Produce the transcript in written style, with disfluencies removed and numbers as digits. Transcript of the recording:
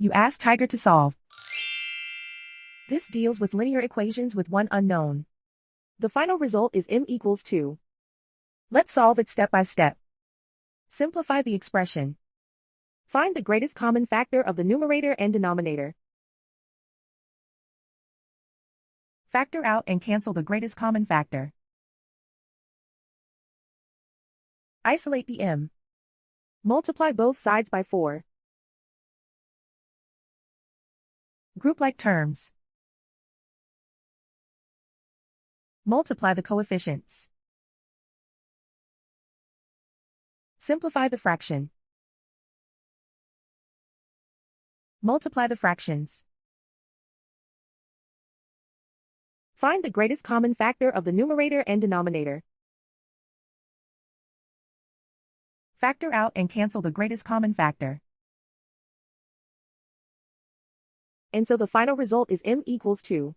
You ask Tiger to solve. This deals with linear equations with one unknown. The final result is m equals 2. Let's solve it step by step. Simplify the expression. Find the greatest common factor of the numerator and denominator. Factor out and cancel the greatest common factor. Isolate the m. Multiply both sides by 4. Group like terms. Multiply the coefficients. Simplify the fraction. Multiply the fractions. Find the greatest common factor of the numerator and denominator. Factor out and cancel the greatest common factor. And so the final result is m equals 2.